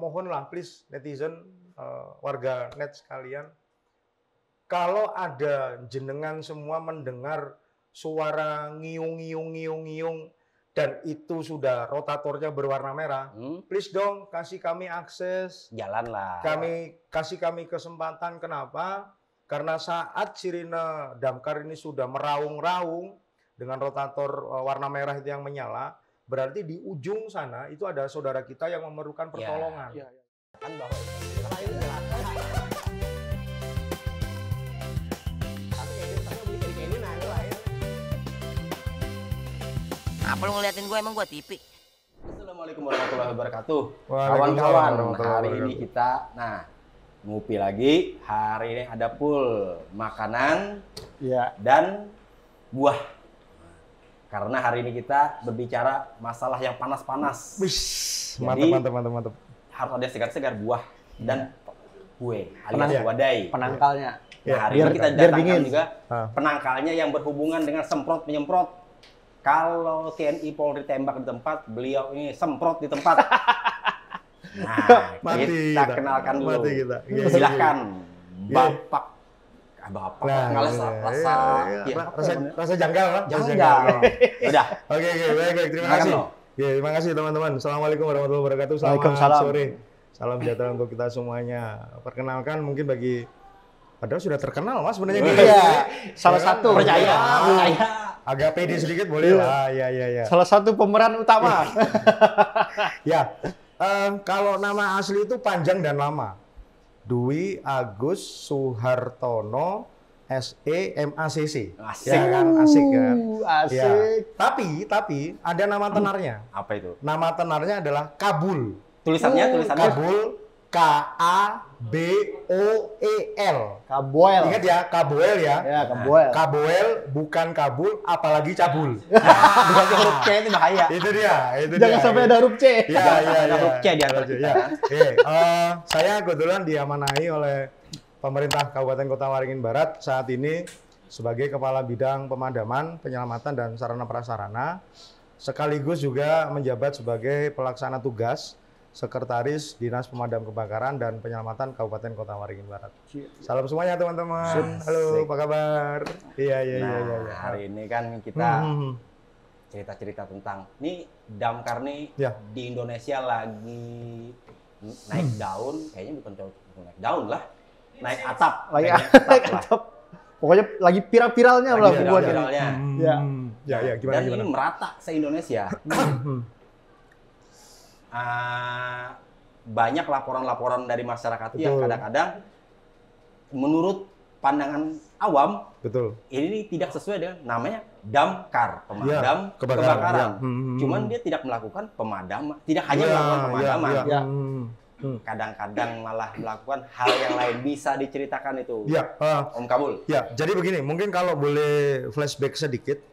mohonlah please netizen, warga net sekalian, kalau ada jenengan semua mendengar suara ngiung dan itu sudah rotatornya berwarna merah, please dong kasih kami akses, jalan lah. Kasih kami kesempatan. Kenapa? Karena saat sirine damkar ini sudah meraung-raung dengan rotator warna merah itu yang menyala, berarti di ujung sana itu ada saudara kita yang memerlukan pertolongan. Ya. Kan bahwa apa lu ngeliatin gue, emang gue TV? Assalamualaikum warahmatullahi wabarakatuh. Waalaikumsalam Kawan-kawan, hari ini kita ngopi lagi. Hari ini ada full makanan dan buah. Karena hari ini kita berbicara masalah yang panas-panas. Mantap. Harus ada segar-segar buah dan kue alias wadai. Penangkalnya. Nah, hari ini kita datangkan juga penangkalnya yang berhubungan dengan semprot-menyemprot. Kalau TNI Polri tembak di tempat, beliau ini semprot di tempat. Nah, kita kenalkan dulu. Silahkan, Bapak. Bapak, rasa janggal lah. Udah. Oke, baik. Terima kasih. Terima kasih teman-teman. Assalamualaikum warahmatullahi wabarakatuh. Waalaikumsalam. Sore. Salam sejahtera untuk kita semuanya. Perkenalkan mungkin bagi padahal sudah terkenal Mas sebenarnya gitu. Iya. Salah satu. Percaya. Agak pede sedikit boleh lah. Ya. Salah satu pemeran utama. Ya. Kalau nama asli itu panjang dan lama. Dwi Agus Suhartono SE MACC. Asik. Ya kan, asik kan? Asik. Ya. Tapi ada nama tenarnya. Apa itu? Nama tenarnya adalah Kabul. Tulisannya. Kabul, KABOEL. Kaboel. Ingat ya, Kaboel ya. Ya, Kaboel. Kaboel bukan Kabul, apalagi cabul. Bukan huruf C itu bahaya. Itu dia. Jangan sampai ada huruf C. Ada huruf C di antara kita. Saya kebetulan diamanahi oleh pemerintah Kabupaten Kota Waringin Barat saat ini sebagai Kepala Bidang Pemadaman, Penyelamatan dan Sarana Prasarana, sekaligus juga menjabat sebagai pelaksana tugas Sekretaris Dinas Pemadam Kebakaran dan Penyelamatan Kabupaten Kota Waringin Barat. Salam semuanya teman-teman. Halo, apa kabar? Iya. Hari ini kan kita cerita-cerita tentang ini damkar nih di Indonesia lagi naik daun, kayaknya bukan naik daun lah, naik atap. Naik atap. Pokoknya lagi viral-viralnya lah buat viralnya. Ya, gimana? Dan ini merata se-Indonesia. Banyak laporan-laporan dari masyarakat yang kadang-kadang menurut pandangan awam ini tidak sesuai dengan namanya damkar, pemadam kebakaran. Cuman dia tidak melakukan pemadaman, tidak hanya melakukan pemadaman. Kadang-kadang malah melakukan hal yang lain. Bisa diceritakan itu, Om Kabul? Ya, jadi begini, mungkin kalau boleh flashback sedikit.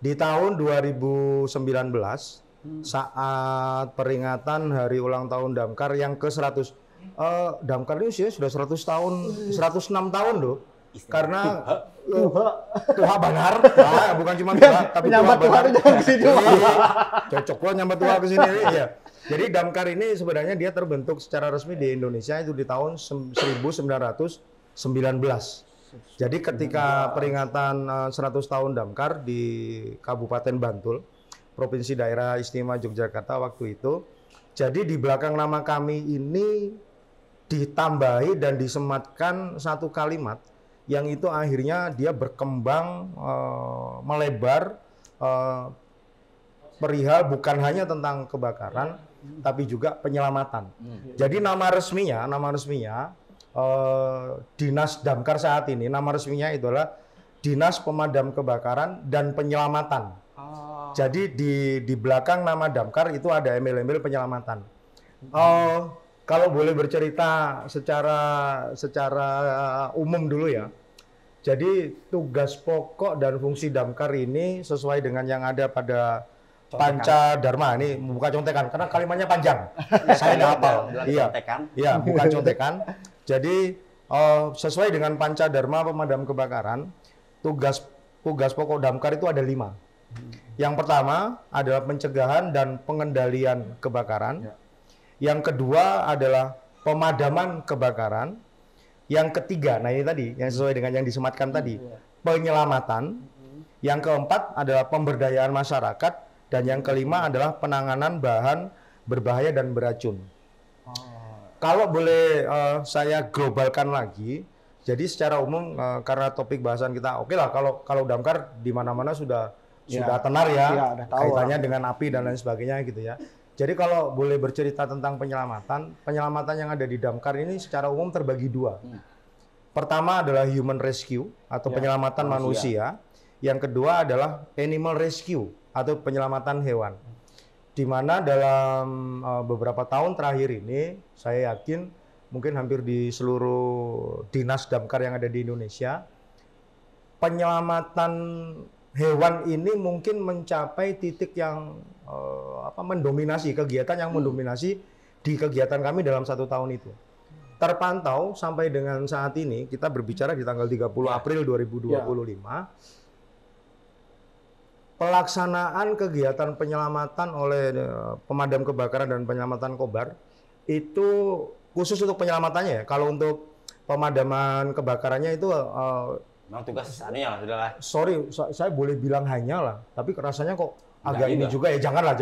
Di tahun 2019, saat peringatan Hari Ulang Tahun Damkar yang ke-100, Damkar ini usianya sudah 100 tahun, 106 tahun loh. Karena Tuha Banar, bukan cuma Tuha, tapi nyambat Tuha ke situ. Cocok loh nyambat Tuha ke sini. Ya. Jadi Damkar ini sebenarnya dia terbentuk secara resmi di Indonesia itu di tahun 1919. Jadi ketika peringatan 100 tahun Damkar di Kabupaten Bantul, Provinsi Daerah Istimewa Yogyakarta waktu itu, jadi di belakang nama kami ini ditambahi dan disematkan satu kalimat yang itu akhirnya dia berkembang melebar perihal bukan hanya tentang kebakaran tapi juga penyelamatan. Jadi nama resminya Dinas Damkar saat ini, nama resminya itulah Dinas Pemadam Kebakaran dan Penyelamatan. Jadi di belakang nama Damkar itu ada embel-embel penyelamatan. Kalau boleh bercerita secara umum dulu ya. Jadi tugas pokok dan fungsi Damkar ini sesuai dengan yang ada pada Panca Dharma. Ini bukan contekan karena kalimatnya panjang. Saya nggak hafal. Iya, bukan contekan. Jadi sesuai dengan Panca Dharma Pemadam Kebakaran, tugas pokok Damkar itu ada 5. Yang pertama adalah pencegahan dan pengendalian kebakaran. Yang kedua adalah pemadaman kebakaran. Yang ketiga, nah ini tadi yang sesuai dengan yang disematkan tadi, penyelamatan. Yang keempat adalah pemberdayaan masyarakat. Dan yang kelima adalah penanganan bahan berbahaya dan beracun. Kalau boleh saya globalkan lagi, jadi secara umum karena topik bahasan kita, oke lah kalau damkar di mana-mana sudah tenar ya, kaitannya dengan api dan lain sebagainya gitu ya. Jadi kalau boleh bercerita tentang penyelamatan yang ada di damkar ini secara umum terbagi dua. Pertama adalah human rescue atau penyelamatan manusia. Yang kedua adalah animal rescue atau penyelamatan hewan. Di mana dalam beberapa tahun terakhir ini, saya yakin mungkin hampir di seluruh dinas damkar yang ada di Indonesia, penyelamatan hewan ini mungkin mencapai titik yang mendominasi, kegiatan yang mendominasi di kegiatan kami dalam 1 tahun itu. Terpantau sampai dengan saat ini, kita berbicara di tanggal 30 April 2025, pelaksanaan kegiatan penyelamatan oleh pemadam kebakaran dan penyelamatan kobar itu khusus untuk penyelamatannya ya. Kalau untuk pemadaman kebakarannya itu memang tugas aninya lah sudahlah. Sorry, saya boleh bilang hanya lah, tapi rasanya kok agak ini juga ya. Janganlah.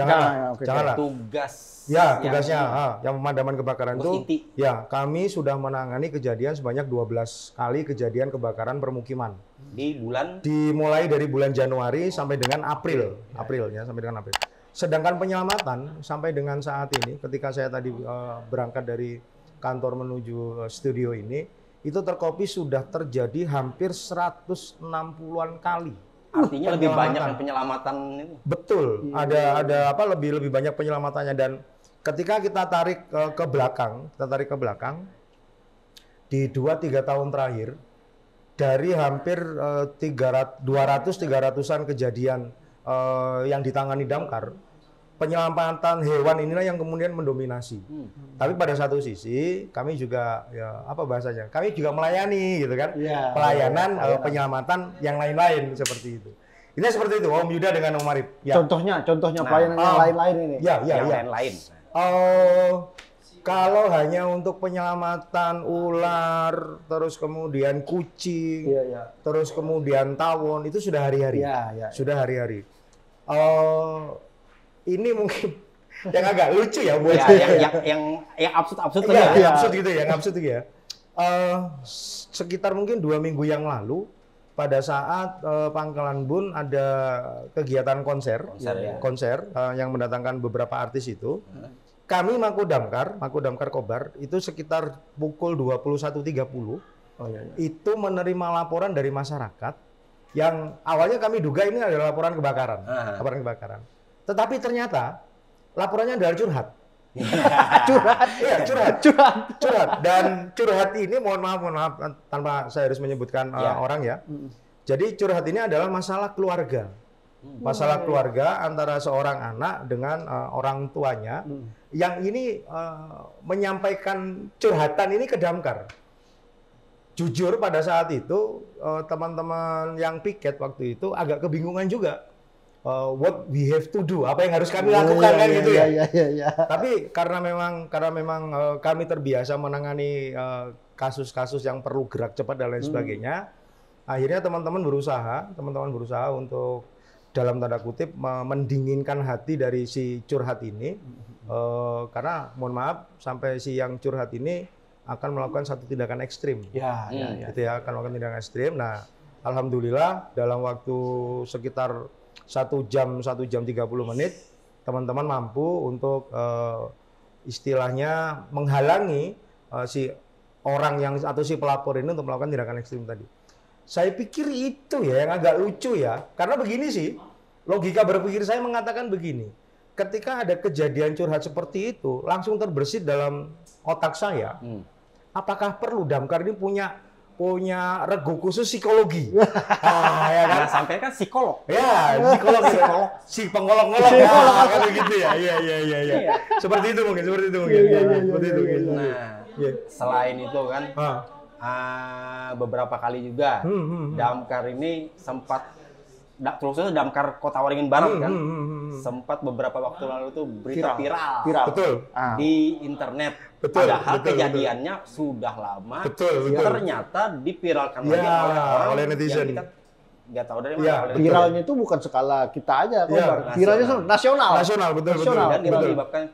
Tugasnya yang pemadaman kebakaran itu ya kami sudah menangani kejadian sebanyak 12 kali kejadian kebakaran permukiman. Dimulai dari bulan Januari sampai dengan April sampai dengan April. Sedangkan penyelamatan sampai dengan saat ini, ketika saya tadi berangkat dari kantor menuju studio ini, itu terkopi sudah terjadi hampir 160-an kali. Artinya lebih banyak penyelamatan ini. Betul, ada lebih banyak penyelamatannya. Dan ketika kita tarik ke belakang di 2-3 tahun terakhir, dari hampir 200-300-an kejadian yang ditangani damkar, penyelamatan hewan inilah yang kemudian mendominasi. Tapi pada satu sisi kami juga kami juga melayani gitu kan, pelayanan penyelamatan yang lain-lain seperti itu. Ini seperti itu Om Yuda dengan Om Arif. Ya. Contohnya pelayanan yang lain-lain ini. Lain-lain. Kalau hanya untuk penyelamatan ular, terus kemudian kucing, terus kemudian tawon, itu sudah hari-hari. Sudah hari-hari. Ini mungkin yang agak lucu ya buat yang absurd gitu ya. Sekitar mungkin 2 minggu yang lalu, pada saat Pangkalan Bun ada kegiatan konser yang mendatangkan beberapa artis itu. Kami Mako Damkar Kobar itu sekitar pukul 21.30 itu menerima laporan dari masyarakat yang awalnya kami duga ini adalah laporan kebakaran. Tetapi ternyata laporannya adalah curhat. Curhat. Dan curhat ini mohon maaf tanpa saya harus menyebutkan orang ya. Jadi curhat ini adalah masalah keluarga. Masalah keluarga antara seorang anak dengan orang tuanya yang ini menyampaikan curhatan ini ke damkar. Jujur pada saat itu teman-teman yang piket waktu itu agak kebingungan juga. What we have to do, apa yang harus kami lakukan gitu ya. Tapi karena memang kami terbiasa menangani kasus-kasus yang perlu gerak cepat dan lain sebagainya, akhirnya teman-teman berusaha untuk dalam tanda kutip mendinginkan hati dari si curhat ini, karena mohon maaf sampai si yang curhat ini akan melakukan satu tindakan ekstrim, gitu ya, akan melakukan tindakan ekstrim. Nah, alhamdulillah dalam waktu sekitar 1 jam 30 menit teman-teman mampu untuk istilahnya menghalangi si orang atau si pelapor ini untuk melakukan tindakan ekstrim tadi. Saya pikir itu ya yang agak lucu ya, karena begini sih logika berpikir saya mengatakan begini, ketika ada kejadian curhat seperti itu langsung terbersit dalam otak saya, apakah perlu damkar ini punya regu khusus psikologi? Ya kan? Sampai kan psikolog. Ya, psikolog. Si pengolok-ngolok. Kan gitu ya. Iya. Seperti itu mungkin. Nah, selain itu kan, beberapa kali juga damkar ini sempat terusnya damkar Kota Waringin Barat kan. Sempat beberapa waktu lalu tuh berita viral. Betul. Di internet. Betul. Padahal kejadiannya sudah lama. Betul. Ternyata dipiralkan lagi oleh netizen. Yang kita nggak tahu dari mana. Viralnya itu bukan skala kita aja, viralnya nasional. Nasional, betul. Dan itu menyebabkan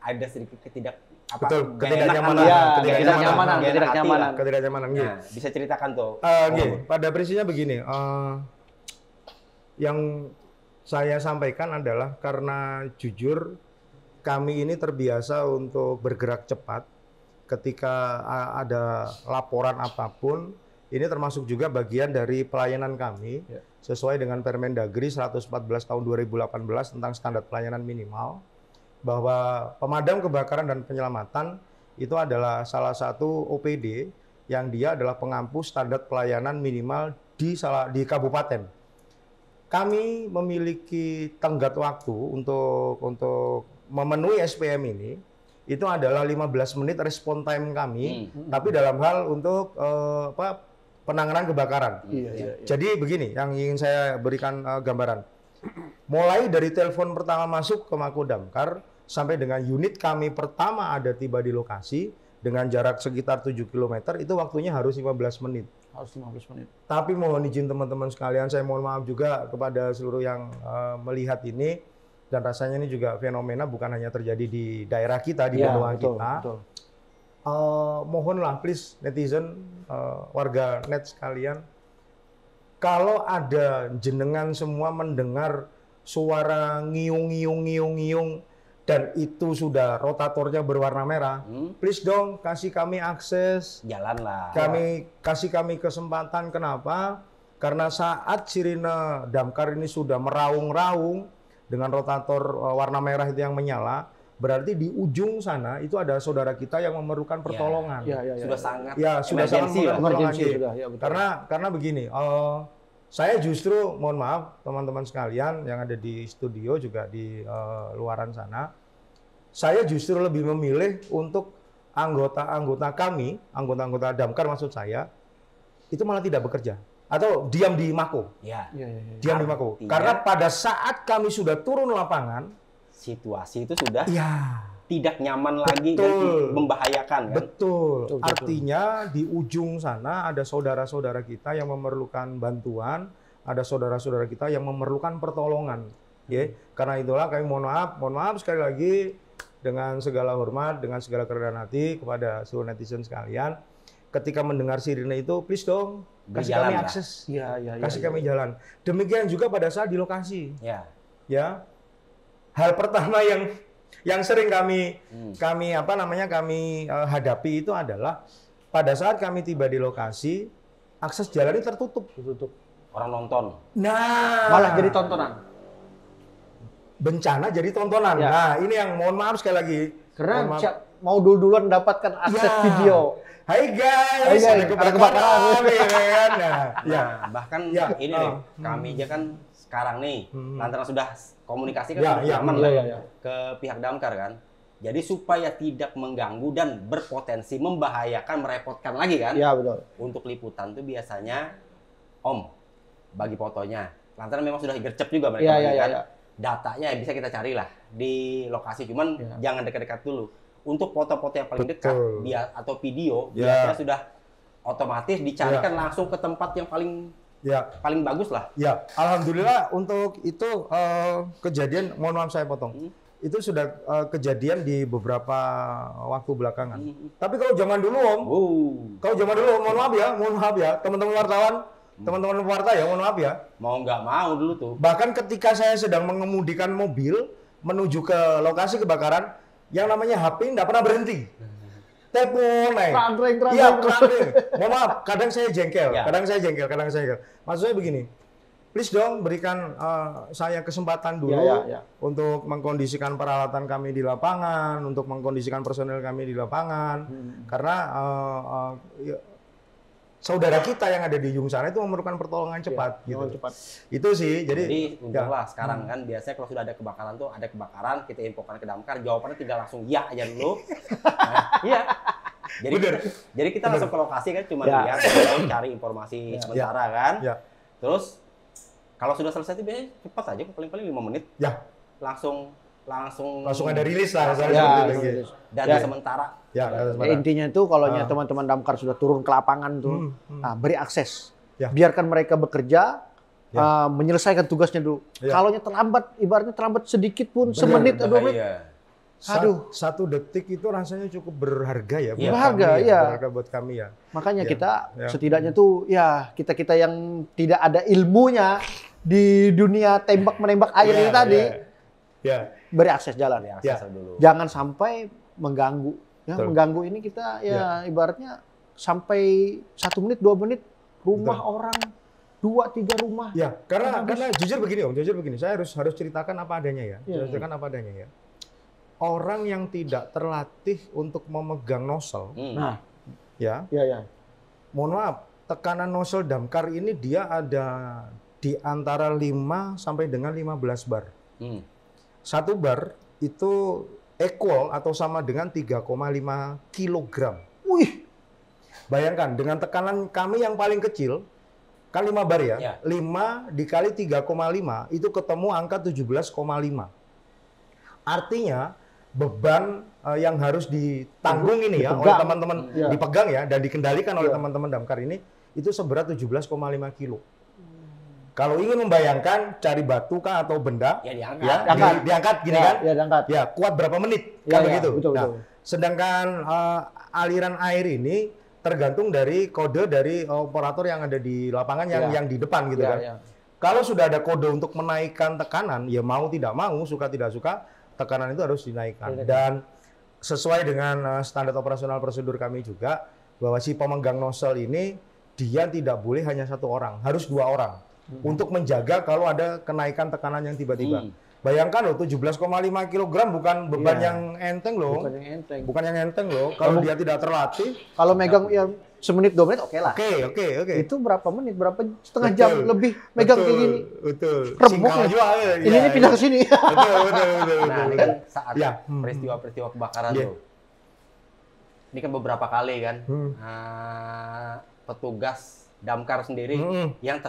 ada sedikit ketidaknyamanan. Nah, bisa ceritakan tuh. Pada prinsipnya begini, yang saya sampaikan adalah karena jujur kami ini terbiasa untuk bergerak cepat ketika ada laporan apapun. Ini termasuk juga bagian dari pelayanan kami sesuai dengan Permendagri 114 tahun 2018 tentang standar pelayanan minimal, bahwa pemadam kebakaran dan penyelamatan itu adalah salah satu OPD yang dia adalah pengampu standar pelayanan minimal di kabupaten. Kami memiliki tenggat waktu untuk memenuhi SPM ini, itu adalah 15 menit respon time kami, tapi dalam hal untuk penanganan kebakaran. Jadi begini, yang ingin saya berikan gambaran. Mulai dari telepon pertama masuk ke Mako Damkar, sampai dengan unit kami pertama ada tiba di lokasi, dengan jarak sekitar 7 km, itu waktunya harus 15 menit. Harus 15 menit. Tapi mohon izin teman-teman sekalian, saya mohon maaf juga kepada seluruh yang melihat ini, dan rasanya ini juga fenomena bukan hanya terjadi di daerah kita, di benua kita. Betul. Mohonlah please netizen, warga net sekalian, kalau ada jenengan semua mendengar suara ngiung, dan itu sudah rotatornya berwarna merah, please dong kasih kami akses, jalanlah. Kasih kami kesempatan. Kenapa? Karena saat sirine damkar ini sudah meraung-raung dengan rotator warna merah itu yang menyala, berarti di ujung sana itu ada saudara kita yang memerlukan pertolongan. Sudah sangat emergensi. Karena begini, saya justru mohon maaf teman-teman sekalian yang ada di studio juga di luaran sana, saya justru lebih memilih untuk anggota-anggota kami, anggota-anggota damkar maksud saya, itu malah tidak bekerja atau diam di Mako. Diam di Mako. Karena pada saat kami sudah turun lapangan, situasi itu sudah tidak nyaman lagi dan membahayakan kan? Betul. Artinya di ujung sana ada saudara-saudara kita yang memerlukan bantuan, ada saudara-saudara kita yang memerlukan pertolongan. Karena itulah kami mohon maaf sekali lagi dengan segala hormat, dengan segala kerendahan hati kepada seluruh netizen sekalian. Ketika mendengar sirine itu, please dong kasih kami akses, kasih kami jalan. Demikian juga pada saat di lokasi. Hal pertama yang sering kami hadapi itu adalah pada saat kami tiba di lokasi, akses jalan ini tertutup. Orang nonton. Malah jadi tontonan. Bencana jadi tontonan. Nah, ini yang mohon maaf sekali lagi. Karena mau duluan mendapatkan akses video. Hai guys, ada kebakaran. Bahkan ini nih, kami aja kan sekarang nih, lantaran sudah komunikasi kan aman ke pihak damkar kan. Jadi supaya tidak mengganggu dan berpotensi membahayakan, merepotkan lagi kan. Betul. Untuk liputan tuh biasanya Om bagi fotonya. Lantaran memang sudah gercep juga mereka kan. Datanya bisa kita carilah di lokasi, cuman jangan dekat-dekat dulu. Untuk foto-foto yang paling dekat atau video biasanya sudah otomatis dicarikan langsung ke tempat yang paling bagus lah. Alhamdulillah untuk itu kejadian, mohon maaf saya potong. Itu sudah kejadian di beberapa waktu belakangan. Tapi kalau zaman dulu Om, mohon maaf ya, teman-teman wartawan, teman-teman pewarta ya, mohon maaf ya. Mau nggak mau dulu tuh. Bahkan ketika saya sedang mengemudikan mobil menuju ke lokasi kebakaran, yang namanya HP nggak pernah berhenti. Telepon, mohon maaf, kadang saya jengkel. Maksudnya begini, please dong berikan saya kesempatan dulu untuk mengkondisikan peralatan kami di lapangan, untuk mengkondisikan personel kami di lapangan, karena saudara kita yang ada di ujung sana itu memerlukan pertolongan cepat. Itu sih. Jadi untunglah sekarang kan biasanya kalau sudah ada kebakaran, kita infokan ke damkar, jawabannya tidak langsung ya aja dulu. Jadi kita langsung ke lokasi kan, cuma lihat, cari informasi sementara kan. Terus Kalau sudah selesai itu biasanya cepat aja, paling-paling 5 menit. Ya. Langsung ada rilis lah. Data sementara. Intinya itu kalau teman-teman damkar sudah turun ke lapangan tuh, beri akses. Biarkan mereka bekerja, menyelesaikan tugasnya dulu. Kalau terlambat, ibaratnya terlambat sedikit pun, semenit atau 2 menit. Aduh, 1 detik itu rasanya cukup berharga ya. Berharga buat kami ya. Makanya kita setidaknya tuh kita yang tidak ada ilmunya di dunia tembak-menembak air ini tadi, beri akses jalan. Dulu. Jangan sampai mengganggu. Mengganggu ini kita ibaratnya sampai 1 menit, 2 menit rumah orang 2-3 rumah. Ya, karena jujur begini, saya harus ceritakan apa adanya ya. Ceritakan apa adanya ya. Orang yang tidak terlatih untuk memegang nozzle, mohon maaf, tekanan nozzle damkar ini dia ada di antara 5 sampai dengan 15 bar. 1 bar itu equal atau sama dengan 3,5 kilogram. Wih, bayangkan dengan tekanan kami yang paling kecil, kan 5 bar ya, 5 dikali 3,5 itu ketemu angka 17,5. Artinya beban yang harus ditanggung ini ya oleh teman-teman, dipegang ya dan dikendalikan oleh teman-teman damkar ini itu seberat 17,5 kilo. Kalau ingin membayangkan cari batu kah atau benda, diangkat gini kan? Diangkat. Ya, kuat berapa menit? Kan begitu. Betul. Sedangkan aliran air ini tergantung dari kode dari operator yang ada di lapangan yang di depan gitu kan. Kalau sudah ada kode untuk menaikkan tekanan, ya mau tidak mau, suka tidak suka, tekanan itu harus dinaikkan. Dan sesuai dengan standar operasional prosedur kami juga, bahwa si pemegang nozzle ini, dia tidak boleh hanya 1 orang, harus 2 orang. Untuk menjaga kalau ada kenaikan tekanan yang tiba-tiba. Bayangkan loh, 17,5 kg bukan beban yang enteng loh. Bukan yang enteng loh, kalau dia tidak terlatih. Kalau megang ya semenit 2 menit oke lah. Oke. Itu berapa menit, berapa setengah jam lebih megang kayak gini. Betul. Remuk ini pindah ke sini. Betul. Nah, ini kan saat peristiwa-peristiwa kebakaran tuh. Ini kan beberapa kali kan petugas damkar sendiri yang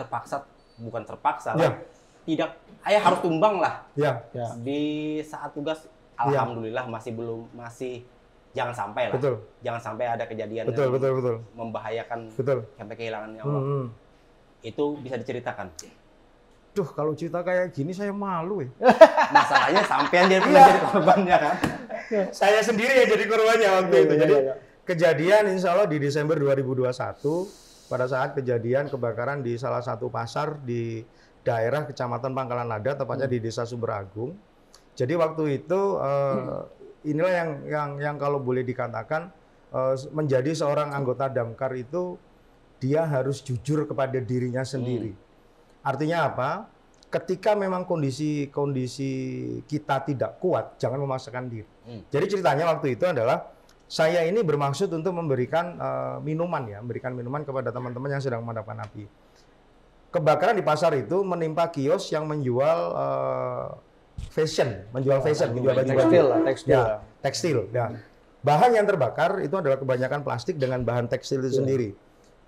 bukan terpaksa lah. Tidak, harus tumbang lah. Di saat tugas, alhamdulillah masih jangan sampai lah. Betul. Jangan sampai ada kejadian betul. membahayakan sampai kehilangan nyawa. Itu bisa diceritakan. Duh, kalau cerita kayak gini saya malu ya. Masalahnya sampean jadi korbannya kan. Saya sendiri yang jadi korbannya waktu itu. Jadi kejadian insya Allah di Desember 2021 pada saat kejadian kebakaran di salah satu pasar di daerah Kecamatan Pangkalan Lada, tepatnya di Desa Sumberagung. Jadi waktu itu inilah yang kalau boleh dikatakan menjadi seorang anggota damkar itu dia harus jujur kepada dirinya sendiri. Artinya apa? Ketika memang kondisi kita tidak kuat, jangan memaksakan diri. Jadi ceritanya waktu itu adalah saya ini bermaksud untuk memberikan memberikan minuman kepada teman-teman yang sedang memadamkan api. Kebakaran di pasar itu menimpa kios yang menjual menjual baju tekstil. Ya. Bahan yang terbakar itu adalah kebanyakan plastik dengan bahan tekstil itu sendiri.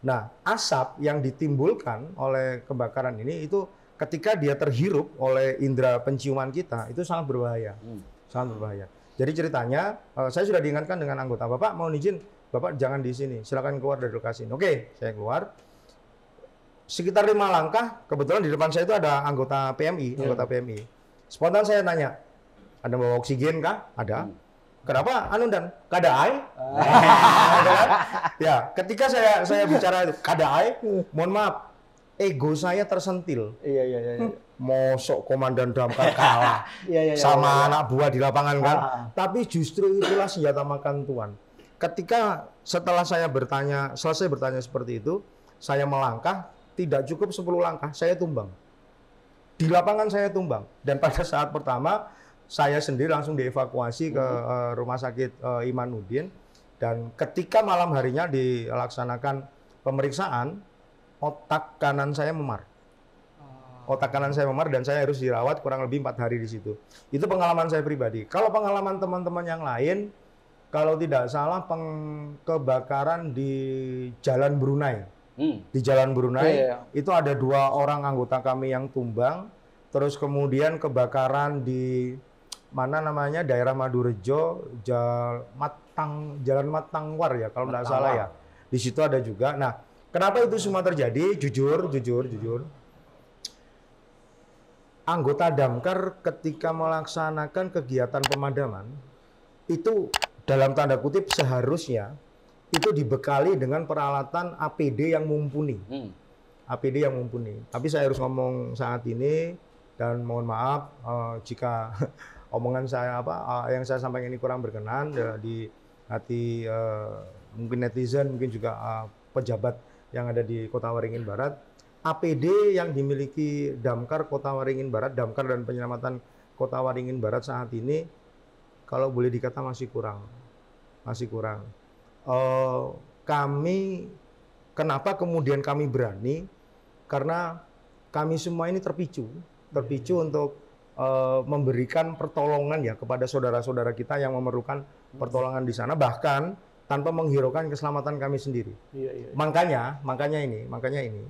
Nah, asap yang ditimbulkan oleh kebakaran ini itu ketika dia terhirup oleh indera penciuman kita itu sangat berbahaya. Sangat berbahaya. Jadi ceritanya saya sudah diingatkan dengan anggota, Bapak mau izin, Bapak jangan di sini, silakan keluar dari lokasi. Oke, saya keluar. Sekitar 5 langkah, kebetulan di depan saya itu ada anggota PMI, Spontan saya tanya, ada bawa oksigen kah? Ada. Kenapa? Dan kadai? Ya, ketika saya bicara itu kadai, mohon maaf, ego saya tersentil. Mosok komandan damkar kalah sama anak buah di lapangan kan? Tapi justru itulah senjata makan Tuhan. Ketika setelah saya selesai bertanya seperti itu, saya melangkah. Tidak cukup 10 langkah, saya tumbang. Di lapangan saya tumbang. Dan pada saat pertama, saya sendiri langsung dievakuasi ke rumah sakit Imanuddin. Dan ketika malam harinya dilaksanakan pemeriksaan, otak kanan saya memar. Otak kanan saya memar dan saya harus dirawat kurang lebih 4 hari di situ. Itu pengalaman saya pribadi. Kalau pengalaman teman-teman yang lain, kalau tidak salah kebakaran di Jalan Brunei. di Jalan Brunei. Itu ada 2 orang anggota kami yang tumbang. Terus kemudian kebakaran di mana namanya daerah Madurejo, Jalan Matangwar ya kalau tidak salah ya. Di situ ada juga. Nah, kenapa itu semua terjadi? Jujur. Anggota Damkar ketika melaksanakan kegiatan pemadaman itu dalam tanda kutip seharusnya itu dibekali dengan peralatan APD yang mumpuni. APD yang mumpuni. Tapi saya harus ngomong saat ini dan mohon maaf jika omongan saya yang saya sampaikan ini kurang berkenan di hati mungkin netizen, mungkin juga pejabat yang ada di Kota Waringin Barat. APD yang dimiliki Damkar Kota Waringin Barat, Damkar dan Penyelamatan Kota Waringin Barat saat ini kalau boleh dikata masih kurang. Kami kenapa kemudian kami berani? Karena kami semua ini terpicu untuk memberikan pertolongan ya kepada saudara-saudara kita yang memerlukan pertolongan di sana, bahkan tanpa menghiraukan keselamatan kami sendiri. Makanya ini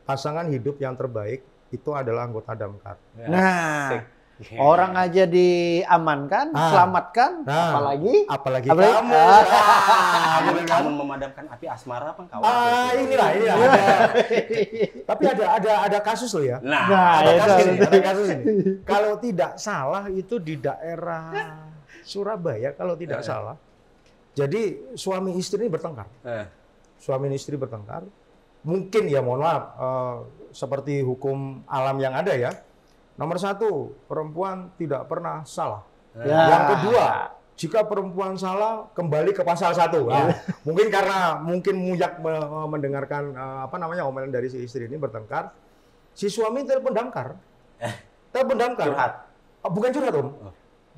pasangan hidup yang terbaik itu adalah anggota Damkar. Nah, orang aja diamankan, selamatkan, apalagi kamu. Kamu memadamkan api asmara apa kawan? Inilah. Tapi ada kasus loh ya. Ada kasus ini. Kalau tidak salah itu di daerah Surabaya kalau tidak salah. Jadi suami istri ini bertengkar. Mungkin ya mohon maaf seperti hukum alam yang ada ya. Nomor 1, perempuan tidak pernah salah. Yang kedua, jika perempuan salah, kembali ke pasal 1. Mungkin karena muyak mendengarkan omelan dari si istri ini bertengkar, si suami telepon Damkar. Curhat. Bukan curhat, Om.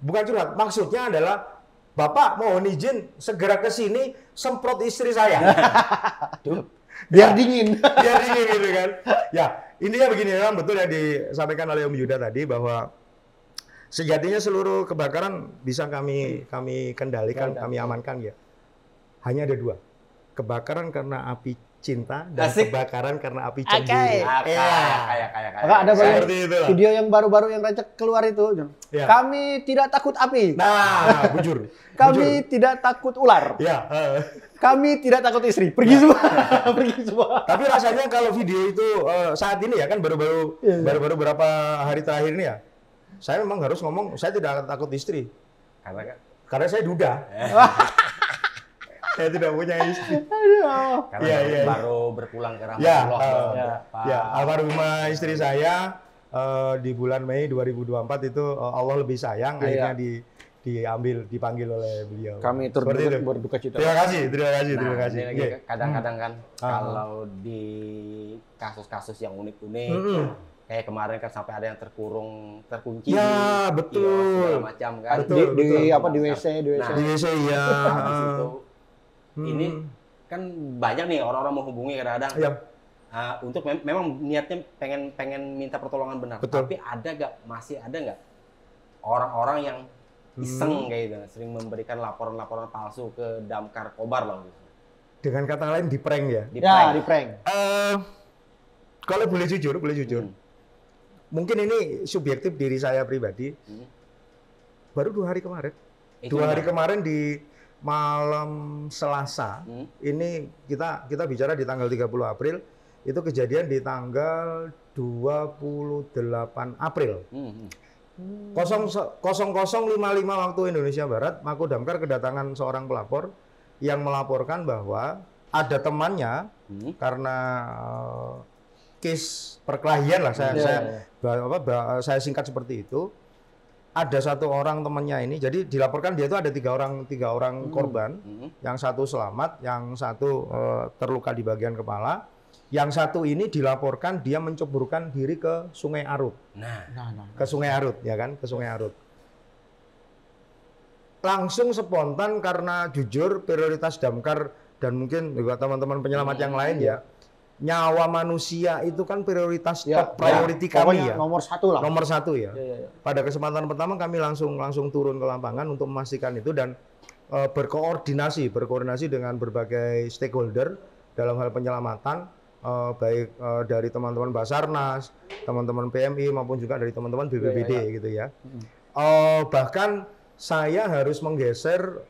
Bukan curhat. Maksudnya adalah, Bapak mohon izin segera ke sini semprot istri saya. Biar dingin. Biar dingin gitu kan. Ya, intinya begini, memang betul yang disampaikan oleh Om Yuda tadi bahwa sejatinya seluruh kebakaran bisa kami kendalikan, kami amankan ya. Hanya ada 2. Kebakaran karena api cinta dan kebakaran karena api cemburu. Ada video yang baru-baru yang Rancak keluar itu. Kami tidak takut api. Nah, bujur. Kami tidak takut ular. Kami tidak takut istri. Pergi semua. Tapi rasanya kalau video itu saat ini ya kan baru-baru beberapa hari terakhir ini ya. Saya memang harus ngomong saya tidak takut istri. Karena saya duda. Saya tidak punya istri. Karena baru berpulang ke rahmatullah. Almarhumah istri saya di bulan Mei 2024 itu Allah lebih sayang, akhirnya dipanggil oleh beliau. Kami berduka cita. Terima kasih. Kadang-kadang kan kalau di kasus-kasus yang unik-unik, kayak kemarin kan sampai ada yang terkunci. Ya, betul. Segala macam kan. Di WC. Di WC ya. Ini kan banyak nih orang-orang menghubungi kadang-kadang. Untuk memang niatnya pengen minta pertolongan benar. Betul. Tapi masih ada nggak orang-orang yang iseng kayak gitu, sering memberikan laporan-laporan palsu ke Damkar Kobar loh. Dengan kata lain di prank ya? Di prank. Kalau boleh jujur. Mungkin ini subjektif diri saya pribadi. Baru 2 hari kemarin. 2 hari kemarin di malam Selasa, ini kita bicara di tanggal 30 April, itu kejadian di tanggal 28 April. 00.55 waktu Indonesia Barat, Mako Damkar kedatangan seorang pelapor yang melaporkan bahwa ada temannya karena case perkelahian lah, saya singkat seperti itu. Ada 1 orang temannya ini, jadi dilaporkan dia itu ada 3 orang korban, yang 1 selamat, yang 1 terluka di bagian kepala, yang 1 ini dilaporkan dia menceburkan diri ke Sungai Arut. Ke Sungai Arut, ya kan, ke Sungai Arut. Langsung spontan karena jujur prioritas Damkar dan mungkin juga teman-teman penyelamat yang lain ya. Nyawa manusia itu kan prioritas top priority kami ya. Nomor 1 lah. Nomor 1 ya. Pada kesempatan pertama kami langsung turun ke lapangan untuk memastikan itu dan berkoordinasi dengan berbagai stakeholder dalam hal penyelamatan, baik dari teman-teman Basarnas, teman-teman PMI maupun juga dari teman-teman BPBD gitu ya. Bahkan saya harus menggeser,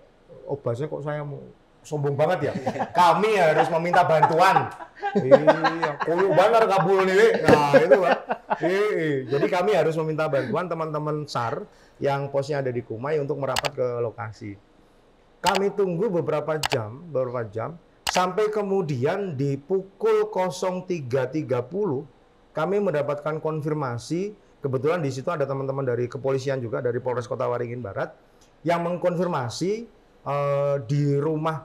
bahasanya kok saya mau sombong banget ya. Kami harus meminta bantuan. Iya, kuyu banget kabul nih. Nah, itu Pak. Jadi kami harus meminta bantuan teman-teman SAR yang posnya ada di Kumai untuk merapat ke lokasi. Kami tunggu beberapa jam sampai kemudian di pukul 03.30 kami mendapatkan konfirmasi. Kebetulan di situ ada teman-teman dari kepolisian juga dari Polres Kota Waringin Barat yang mengkonfirmasi di rumah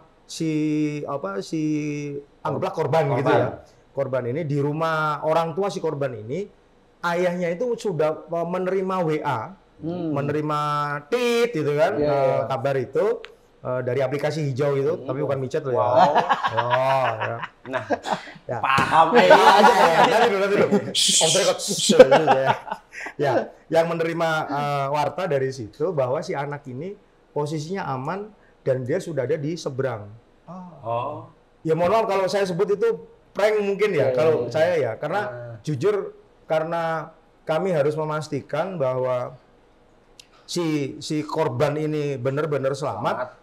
anggaplah korban gitu ya. Korban ini di rumah orang tua si korban ini, ayahnya itu sudah menerima WA, menerima tit gitu kan, kabar itu dari aplikasi hijau itu, tapi bukan micet loh ya. Ya. Nah, ya. Paham aja. Nanti dulu. Ya, yang menerima warta dari situ bahwa si anak ini posisinya aman dan dia sudah ada di seberang. Ya mohon maaf kalau saya sebut itu prank mungkin ya, kalau saya ya, karena jujur karena kami harus memastikan bahwa si korban ini benar-benar selamat.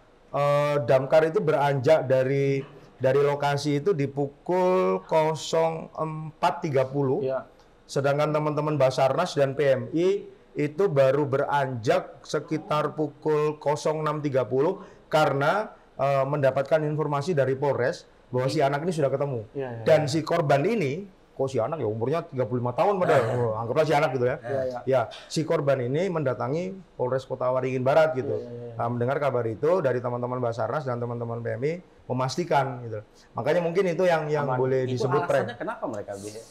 Damkar itu beranjak dari lokasi itu di pukul 04.30. Ya. Sedangkan teman-teman Basarnas dan PMI itu baru beranjak sekitar pukul 06.30 karena mendapatkan informasi dari Polres bahwa si anak ini sudah ketemu. Dan si korban ini, kok si anak ya umurnya 35 tahun padahal, anggaplah si anak gitu ya. Ya, si korban ini mendatangi Polres Kota Waringin Barat gitu. Mendengar kabar itu dari teman-teman Basarnas dan teman-teman PMI memastikan gitu. Makanya mungkin itu yang boleh disebut prank. Kenapa mereka bisa?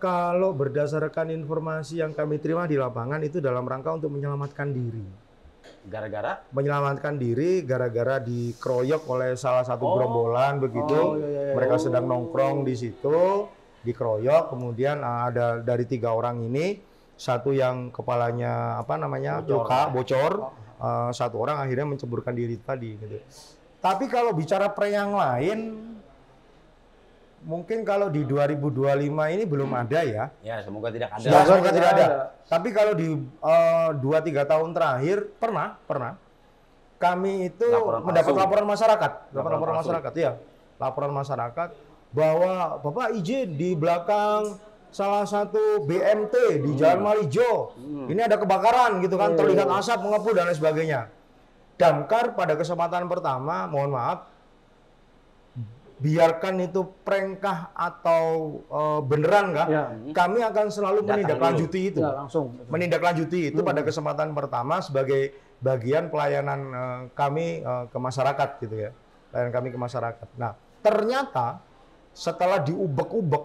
Kalau berdasarkan informasi yang kami terima di lapangan itu dalam rangka untuk menyelamatkan diri. Gara-gara? Menyelamatkan diri gara-gara dikeroyok oleh salah satu gerombolan begitu. Mereka sedang nongkrong di situ, dikeroyok. Kemudian ada dari 3 orang ini, satu yang kepalanya luka, bocor. 1 orang akhirnya menceburkan diri tadi. Gitu. Tapi kalau bicara prank yang lain, mungkin kalau di 2025 ini belum ada ya. Ya, semoga tidak ada. Ya, semoga tidak ada. Tapi kalau di 2-3 tahun terakhir pernah kami itu mendapat laporan masyarakat, laporan masyarakat bahwa Bapak izin di belakang salah satu BMT di Jalan Malijo. Ini ada kebakaran gitu kan, terlihat asap mengepul dan lain sebagainya. Damkar pada kesempatan pertama, mohon maaf, biarkan itu prank-kah atau beneran kah, kami akan selalu menindaklanjuti itu. Menindaklanjuti itu pada kesempatan pertama sebagai bagian pelayanan kami ke masyarakat gitu ya. Pelayanan kami ke masyarakat. Nah, ternyata setelah diubek-ubek,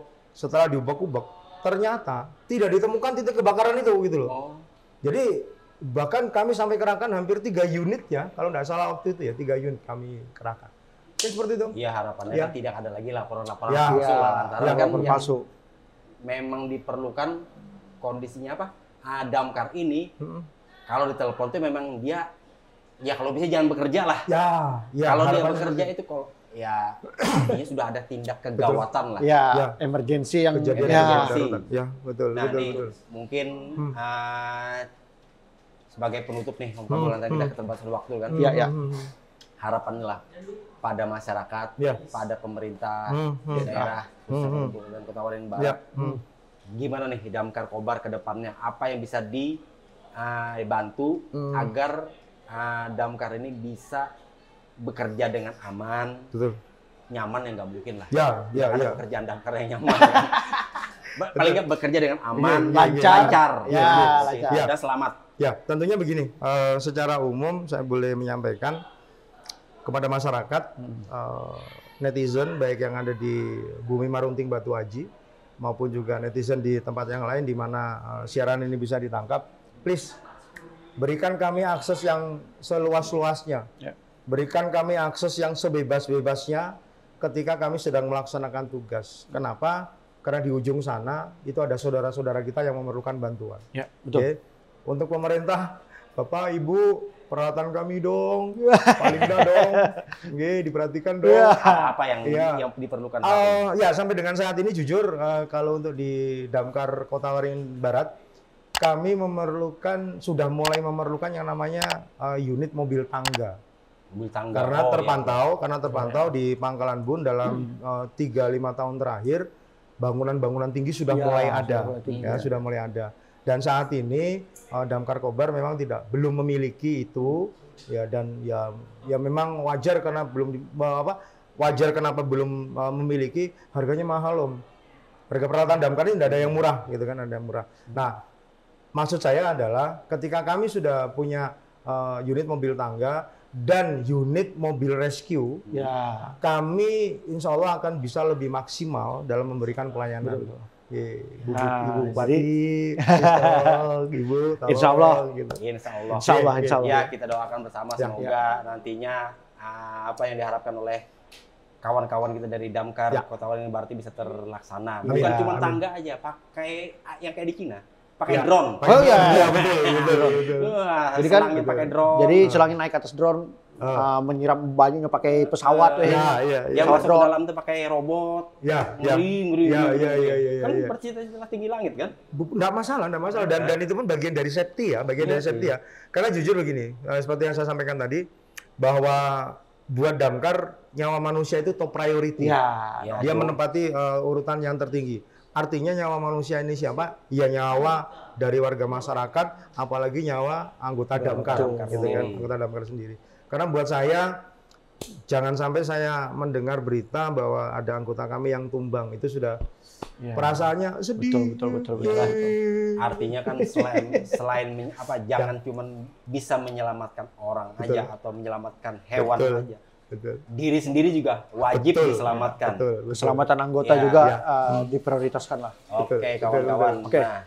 ternyata tidak ditemukan titik kebakaran itu gitu loh. Jadi bahkan kami sampai kerahkan hampir 3 unit ya, kalau nggak salah waktu itu ya 3 unit kami kerahkan. Ya, seperti itu. Iya, harapannya kan tidak ada lagi laporan-laporan palsu lantaran kan palsu. Memang diperlukan kondisinya apa? Damkar ini kalau ditelepon tuh memang dia kalau bisa jangan bekerja lah. Kalau dia bekerja itu artinya sudah ada tindak kegawatan lah. Emergensi yang kejadian. Betul. Mungkin sebagai penutup nih, Om tadi kita keterbatasan waktu kan. Harapannya lah pada masyarakat, pada pemerintah daerah dan Kota Waringin Barat. Gimana nih Damkar Kobar ke depannya? Apa yang bisa dibantu agar Damkar ini bisa bekerja dengan aman, nyaman ya nggak mungkin lah. Ada pekerjaan Damkar yang nyaman. Paling nggak bekerja dengan aman, lancar, dan selamat. Ya, tentunya begini. Secara umum saya boleh menyampaikan kepada masyarakat, netizen baik yang ada di Bumi Marunting Batu Aji maupun juga netizen di tempat yang lain di mana siaran ini bisa ditangkap, please berikan kami akses yang seluas-luasnya, berikan kami akses yang sebebas-bebasnya ketika kami sedang melaksanakan tugas. Kenapa? Karena di ujung sana itu ada saudara-saudara kita yang memerlukan bantuan. Betul. Untuk pemerintah Bapak, Ibu, peralatan kami dong, paling enggak dong, diperhatikan dong. Apa yang diperlukan? Ya sampai dengan saat ini jujur kalau untuk di Damkar Kota Waringin Barat kami sudah mulai memerlukan yang namanya unit mobil tangga. Karena terpantau di Pangkalan Bun dalam 3-5 tahun terakhir bangunan-bangunan tinggi sudah mulai ada, sudah mulai ada. Dan saat ini Damkar Kobar memang belum memiliki itu, ya, dan ya memang wajar karena kenapa belum memiliki, harganya mahal Om. Harga peralatan damkar ini tidak ada yang murah gitu kan, ada yang murah. Nah, maksud saya adalah ketika kami sudah punya unit mobil tangga dan unit mobil rescue, kami insya Allah akan bisa lebih maksimal dalam memberikan pelayanan. Ibu Bupati, Ibu, Insya Allah, gitu. Ya, kita doakan bersama semoga nantinya apa yang diharapkan oleh kawan-kawan kita dari Damkar Kota Waringin Barat bisa terlaksana. Bukan cuma tangga aja, pakai yang kayak di Cina, pakai drone. Oh iya, betul. Jadi kan pakai drone. Jadi selangin naik ke atas drone, menyiram banyunya pakai pesawat. Yang masuk ke dalam tuh pakai robot. Ngeri. Kan bercita-cita tinggi langit kan? Nggak masalah. Dan itu pun bagian dari safety ya, Karena jujur begini, seperti yang saya sampaikan tadi, bahwa buat damkar nyawa manusia itu top priority. Dia menempati urutan yang tertinggi. Artinya nyawa manusia ini siapa? Ya nyawa dari warga masyarakat, apalagi nyawa anggota damkar, gitu kan, anggota damkar sendiri. Karena buat saya, jangan sampai saya mendengar berita bahwa ada anggota kami yang tumbang, itu sudah perasaannya sedih. Betul. Artinya kan selain jangan cuma bisa menyelamatkan orang aja atau menyelamatkan hewan aja. Diri sendiri juga wajib diselamatkan. Keselamatan anggota juga diprioritaskan lah. Oke, kawan-kawan. Nah,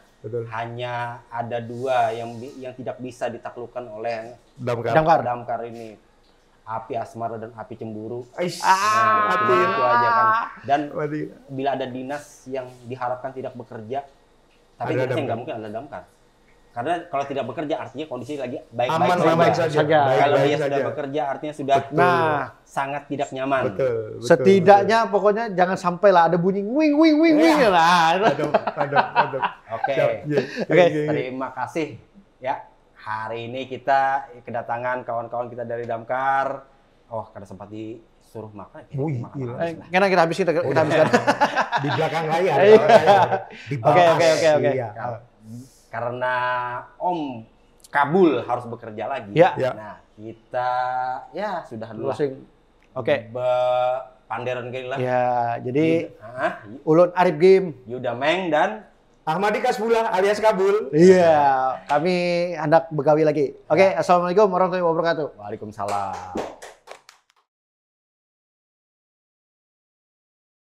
hanya ada 2 yang tidak bisa ditaklukkan oleh damkar ini. Api asmara dan api cemburu. Itu aja kan. Dan bila ada dinas yang diharapkan tidak bekerja, tapi dinasnya nggak mungkin ada damkar. Karena kalau tidak bekerja artinya kondisi lagi baik-baik saja. Kalau dia sudah bekerja artinya sudah sangat tidak nyaman. Betul. Setidaknya pokoknya jangan sampai lah ada bunyi wing lah. Oke. Terima kasih ya. Hari ini kita kedatangan kawan-kawan kita dari Damkar. Karena sempat disuruh makan. Karena kita habiskan. Di belakang layar. Oke. Karena Om Kabul harus bekerja lagi. Nah, kita sudah dulu. Panderan kali lah. Jadi Ulun Arif Game, Yuda Meng dan Ahmadi Kasbullah alias Kabul. Kami hendak begawi lagi. Assalamualaikum warahmatullahi wabarakatuh. Waalaikumsalam.